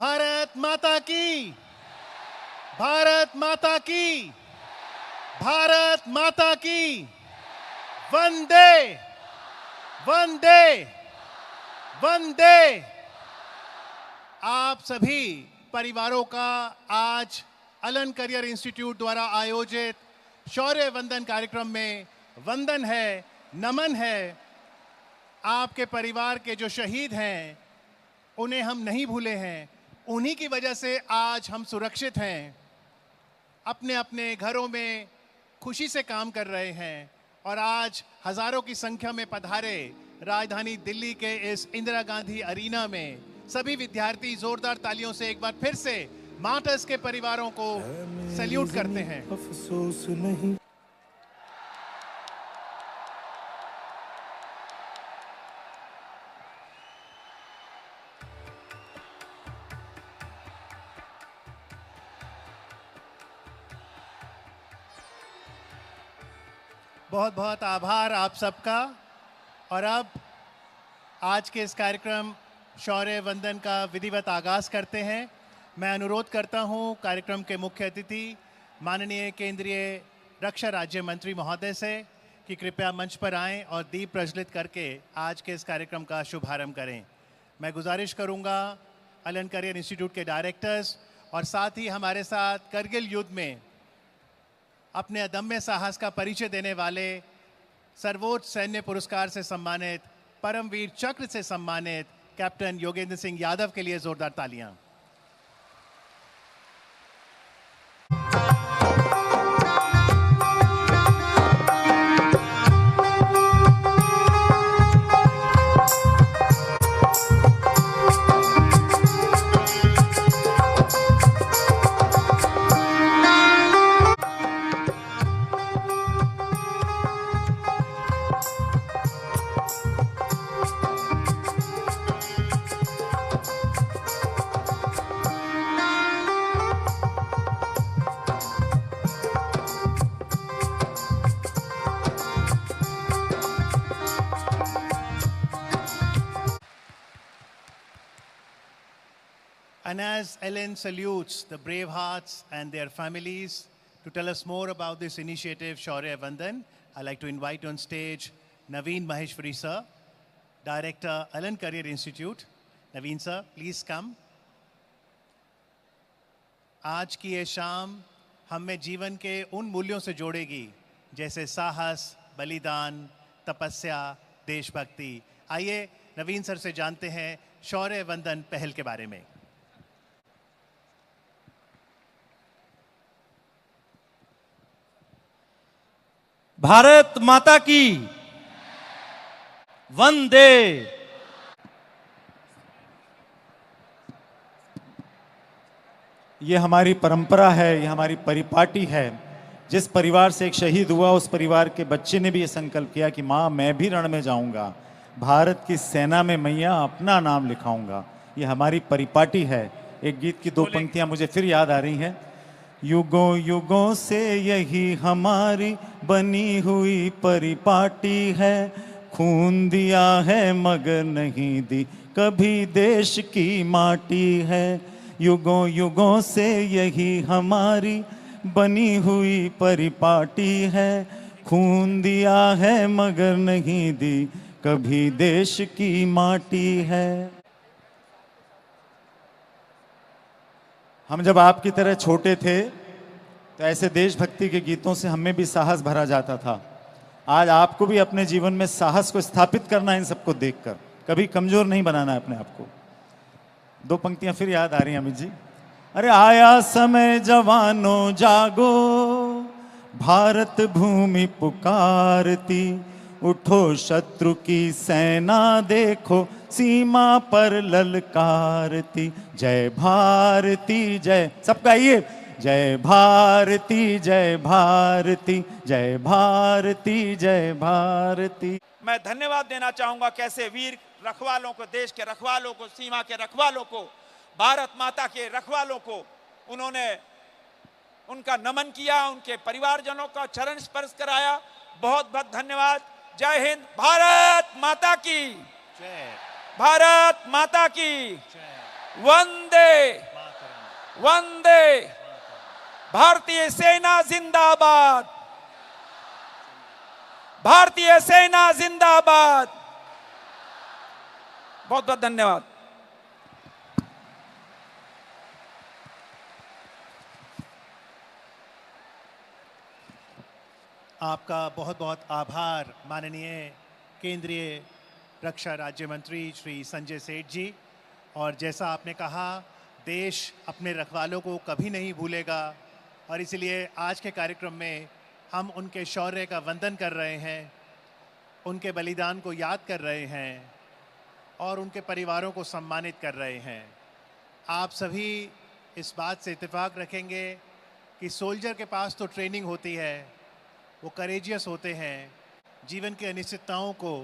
भारत माता की, भारत माता की, भारत माता की। वंदे वंदे वंदे। आप सभी परिवारों का आज अलन करियर इंस्टीट्यूट द्वारा आयोजित शौर्य वंदन कार्यक्रम में वंदन है, नमन है। आपके परिवार के जो शहीद हैं उन्हें हम नहीं भूले हैं। उन्हीं की वजह से आज हम सुरक्षित हैं, अपने अपने घरों में खुशी से काम कर रहे हैं। और आज हजारों की संख्या में पधारे राजधानी दिल्ली के इस इंदिरा गांधी अरीना में सभी विद्यार्थी जोरदार तालियों से एक बार फिर से मार्टर्स के परिवारों को सैल्यूट करते हैं। अफसोस नहीं। बहुत बहुत आभार आप सबका। और अब आज के इस कार्यक्रम शौर्य वंदन का विधिवत आगाज करते हैं। मैं अनुरोध करता हूं कार्यक्रम के मुख्य अतिथि माननीय केंद्रीय रक्षा राज्य मंत्री महोदय से कि कृपया मंच पर आएं और दीप प्रज्वलित करके आज के इस कार्यक्रम का शुभारंभ करें। मैं गुजारिश करूंगा अलन करियर इंस्टीट्यूट के डायरेक्टर्स और साथ ही हमारे साथ करगिल युद्ध में अपने अदम्य साहस का परिचय देने वाले सर्वोच्च सैन्य पुरस्कार से सम्मानित परमवीर चक्र से सम्मानित कैप्टन योगेंद्र सिंह यादव के लिए जोरदार तालियां। And as Ellen salutes the brave hearts and their families, to tell us more about this initiative, Shaurya Vandan, I'd like to invite on stage Naveen Maheshwari sir, Director, Alan Career Institute. Naveen sir, please come. आज की ये शाम हमें जीवन के उन मूल्यों से जोड़ेगी जैसे साहस, बलिदान, तपस्या, देशभक्ति। आइए नवीन सर से जानते हैं शौर्य वंदन पहल के बारे में। भारत माता की वंदे। ये हमारी परंपरा है, ये हमारी परिपाटी है। जिस परिवार से एक शहीद हुआ उस परिवार के बच्चे ने भी ये संकल्प किया कि माँ मैं भी रण में जाऊंगा, भारत की सेना में मैया अपना नाम लिखाऊंगा। ये हमारी परिपाटी है। एक गीत की दो पंक्तियां मुझे फिर याद आ रही हैं। युगों युगों से यही हमारी बनी हुई परिपाटी है, खून दिया है मगर नहीं दी कभी देश की माटी है। युगों युगों से यही हमारी बनी हुई परिपाटी है, खून दिया है मगर नहीं दी कभी देश की माटी है। हम जब आपकी तरह छोटे थे तो ऐसे देशभक्ति के गीतों से हमें भी साहस भरा जाता था। आज आपको भी अपने जीवन में साहस को स्थापित करना है, इन सबको देखकर कभी कमजोर नहीं बनाना है अपने आप को। दो पंक्तियां फिर याद आ रही हैं अमित जी। अरे आया समय जवानों जागो, भारत भूमि पुकारती, उठो शत्रु की सेना देखो सीमा पर ललकारती। जय भारती जय, सबका ये जय भारती जय भारती जय भारती जय भारती। मैं धन्यवाद देना चाहूंगा कैसे वीर रखवालों को, देश के रखवालों को, सीमा के रखवालों को, भारत माता के रखवालों को उन्होंने उनका नमन किया, उनके परिवारजनों का चरण स्पर्श कराया। बहुत बहुत धन्यवाद। जय हिंद। भारत माता की जय। भारत माता की जय। वंदे वंदे। भारतीय सेना जिंदाबाद, भारतीय सेना जिंदाबाद। बहुत बहुत धन्यवाद। आपका बहुत बहुत आभार माननीय केंद्रीय रक्षा राज्य मंत्री श्री संजय सेठ जी। और जैसा आपने कहा, देश अपने रखवालों को कभी नहीं भूलेगा और इसलिए आज के कार्यक्रम में हम उनके शौर्य का वंदन कर रहे हैं, उनके बलिदान को याद कर रहे हैं और उनके परिवारों को सम्मानित कर रहे हैं। आप सभी इस बात से इत्तेफाक रखेंगे कि सोल्जर के पास तो ट्रेनिंग होती है, वो करेजियस होते हैं, जीवन की अनिश्चितताओं को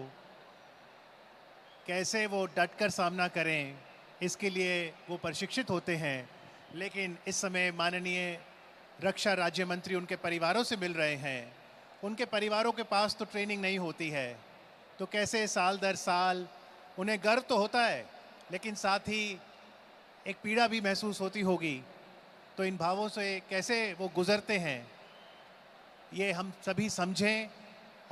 कैसे वो डटकर सामना करें इसके लिए वो प्रशिक्षित होते हैं। लेकिन इस समय माननीय रक्षा राज्य मंत्री उनके परिवारों से मिल रहे हैं। उनके परिवारों के पास तो ट्रेनिंग नहीं होती है, तो कैसे साल दर साल उन्हें गर्व तो होता है लेकिन साथ ही एक पीड़ा भी महसूस होती होगी। तो इन भावों से कैसे वो गुजरते हैं ये हम सभी समझें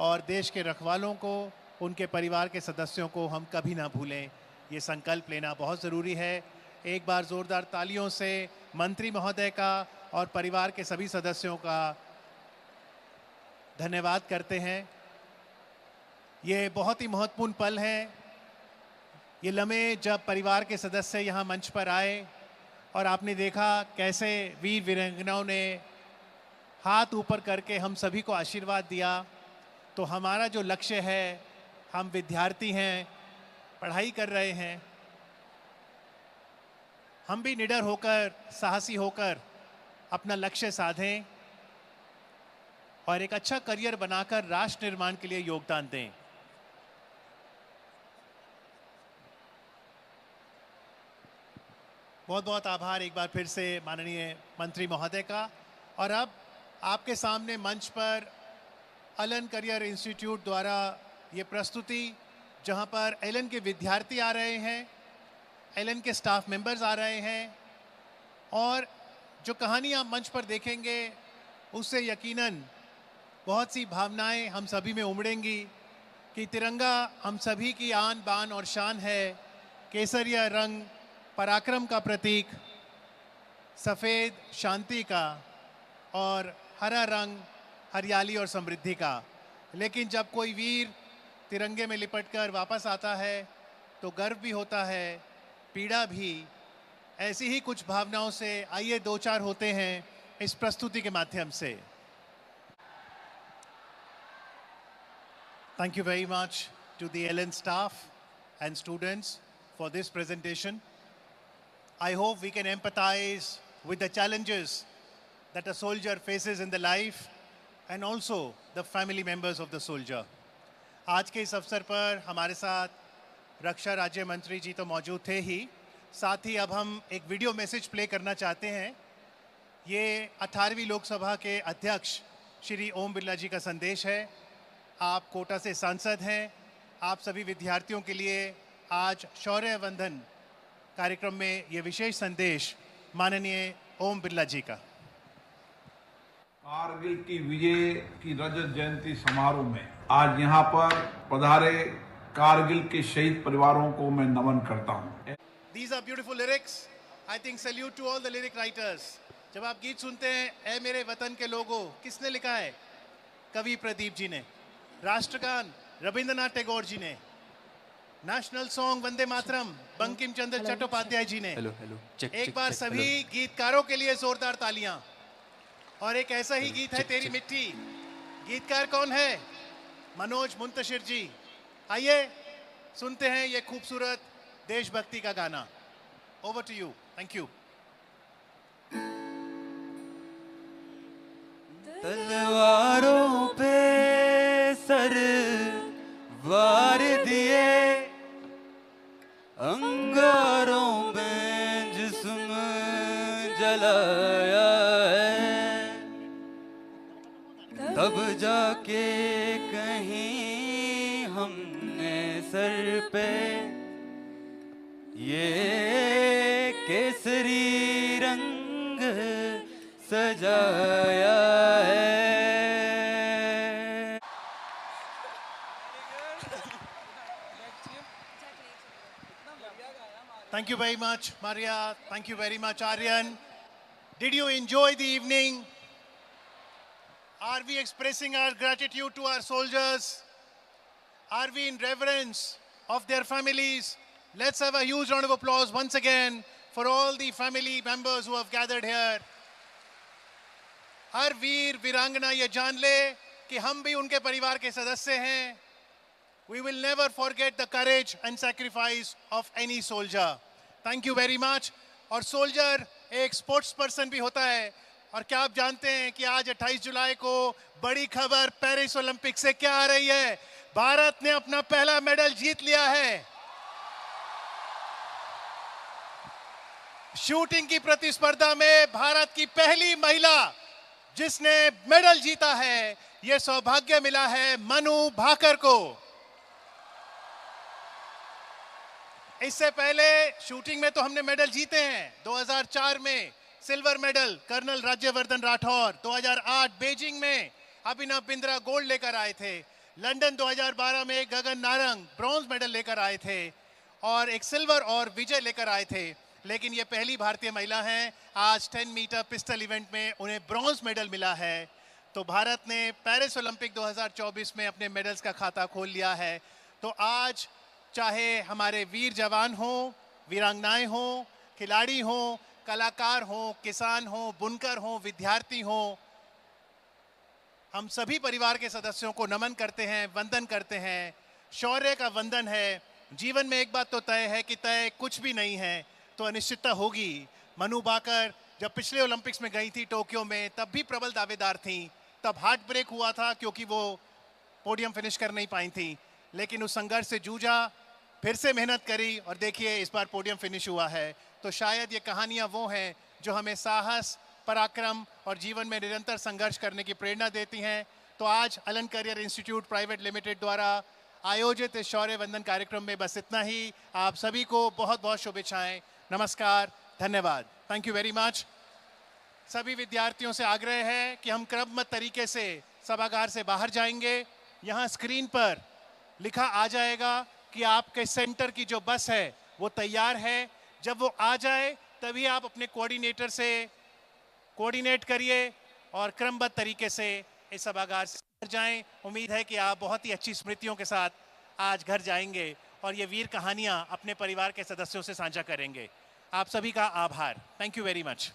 और देश के रखवालों को, उनके परिवार के सदस्यों को हम कभी ना भूलें। ये संकल्प लेना बहुत ज़रूरी है। एक बार ज़ोरदार तालियों से मंत्री महोदय का और परिवार के सभी सदस्यों का धन्यवाद करते हैं। ये बहुत ही महत्वपूर्ण पल है, ये लम्हे जब परिवार के सदस्य यहाँ मंच पर आए और आपने देखा कैसे वीर वीरांगनाओं ने हाथ ऊपर करके हम सभी को आशीर्वाद दिया। तो हमारा जो लक्ष्य है, हम विद्यार्थी हैं, पढ़ाई कर रहे हैं, हम भी निडर होकर, साहसी होकर अपना लक्ष्य साधें और एक अच्छा करियर बनाकर राष्ट्र निर्माण के लिए योगदान दें। बहुत बहुत आभार एक बार फिर से माननीय मंत्री महोदय का। और अब आपके सामने मंच पर एलन करियर इंस्टीट्यूट द्वारा ये प्रस्तुति, जहां पर एलन के विद्यार्थी आ रहे हैं, एलन के स्टाफ मेंबर्स आ रहे हैं और जो कहानी आप मंच पर देखेंगे उससे यकीनन बहुत सी भावनाएं हम सभी में उमड़ेंगी कि तिरंगा हम सभी की आन बान और शान है। केसरिया रंग पराक्रम का प्रतीक, सफ़ेद शांति का और हरा रंग हरियाली और समृद्धि का। लेकिन जब कोई वीर तिरंगे में लिपटकर वापस आता है तो गर्व भी होता है, पीड़ा भी। ऐसी ही कुछ भावनाओं से आइए दो चार होते हैं इस प्रस्तुति के माध्यम से। Thank you very much to the Ellen staff and students for this presentation. I hope we can empathize with the challenges that a soldier faces in the life and also the family members of the soldier. आज के इस अवसर पर हमारे साथ रक्षा राज्य मंत्री जी तो मौजूद थे ही, साथ ही अब हम एक वीडियो मैसेज प्ले करना चाहते हैं। ये 18वीं लोकसभा के अध्यक्ष श्री ओम बिरला जी का संदेश है। आप कोटा से सांसद हैं। आप सभी विद्यार्थियों के लिए आज शौर्य वंदन कार्यक्रम में ये विशेष संदेश माननीय ओम बिरला जी का। कारगिल की विजय की रजत जयंती समारोह में आज यहाँ पर पधारे कारगिल के शहीद परिवारों को मैं नमन करता हूँ। These are beautiful lyrics. I think salute to all the lyric writers. जब आप गीत सुनते हैं, ऐ मेरे वतन के लोगों, किसने लिखा है? कवि प्रदीप जी ने। राष्ट्रगान रविंद्रनाथ टैगोर जी ने। नेशनल सॉन्ग वंदे मातरम बंकिम चंद्र चट्टोपाध्याय जी ने। एक बार सभी गीतकारों के लिए जोरदार तालियां। और एक ऐसा ही गीत है तेरी मिट्टी। गीतकार कौन है? मनोज मुंतशिर जी। आइए सुनते हैं ये खूबसूरत देशभक्ति का गाना। Over to you. Thank you. तलवारों पे सर वार दिए, अंगारों में जिस्म जलाया है, तब जाके कहीं हमने सर पे ये केसरी रंग सजाया है। Thank you very much, Maria. Thank you very much, Aryan. Did you enjoy the evening? Are we expressing our gratitude to our soldiers? Are we in reverence of their families? Let's have a huge round of applause once again for all the family members who have gathered here. हर वीर वीरांगना ये जान ले कि हम भी उनके परिवार के सदस्य हैं. We will never forget the courage and sacrifice of any soldier. Thank you very much. और सोल्जर एक स्पोर्ट्स पर्सन भी होता है. और क्या आप जानते हैं कि आज 28 जुलाई को बड़ी खबर पेरिस ओलंपिक से क्या आ रही है? भारत ने अपना पहला मेडल जीत लिया है. शूटिंग की प्रतिस्पर्धा में भारत की पहली महिला जिसने मेडल जीता है, यह सौभाग्य मिला है मनु भाकर को. इससे पहले शूटिंग में तो हमने मेडल जीते हैं. 2004 में silver medal colonel Rajyavardhan Rathore, 2008 Beijing में अभिनव बिंद्रा गोल्ड लेकर आए थे, लंदन 2012 में गगन नारंग ब्रॉन्ज मेडल लेकर आए थे और एक सिल्वर और विजय लेकर आए थे. लेकिन ये पहली भारतीय महिला हैं. आज 10 मीटर पिस्टल इवेंट में उन्हें ब्रॉन्ज मेडल मिला है. तो भारत ने पेरिस ओलंपिक 2024 में अपने मेडल्स का खाता खोल लिया है. तो आज चाहे हमारे वीर जवान हो, वीरांगनाएं हो, खिलाड़ी हो, कलाकार हो, किसान हो, बुनकर हो, विद्यार्थी हो, हम सभी परिवार के सदस्यों को नमन करते हैं, वंदन करते हैं. शौर्य का वंदन है. जीवन में एक बात तो तय है कि तय कुछ भी नहीं है तो अनिश्चितता होगी. मनु भाकर जब पिछले ओलंपिक्स में गई थी टोक्यो में, तब भी प्रबल दावेदार थी. तब हार्ट ब्रेक हुआ था क्योंकि वो पोडियम फिनिश कर नहीं पाई थी. लेकिन उस संघर्ष से जूझा, फिर से मेहनत करी और देखिए इस बार पोडियम फिनिश हुआ है. तो शायद ये कहानियां वो हैं जो हमें साहस, पराक्रम और जीवन में निरंतर संघर्ष करने की प्रेरणा देती हैं. तो आज Alan career institute private limited द्वारा आयोजित इस शौर्य वंदन कार्यक्रम में बस इतना ही. आप सभी को बहुत बहुत शुभेच्छाएं. नमस्कार, धन्यवाद. Thank you very much. सभी विद्यार्थियों से आग्रह है कि हम क्रमबद्ध तरीके से सभागार से बाहर जाएंगे. यहाँ स्क्रीन पर लिखा आ जाएगा कि आपके सेंटर की जो बस है वो तैयार है. जब वो आ जाए तभी आप अपने कोऑर्डिनेटर से कोऑर्डिनेट करिए और क्रमबद्ध तरीके से इस सभागार से घर जाएं. उम्मीद है कि आप बहुत ही अच्छी स्मृतियों के साथ आज घर जाएंगे और ये वीर कहानियाँ अपने परिवार के सदस्यों से साझा करेंगे. आप सभी का आभार. Thank you very much.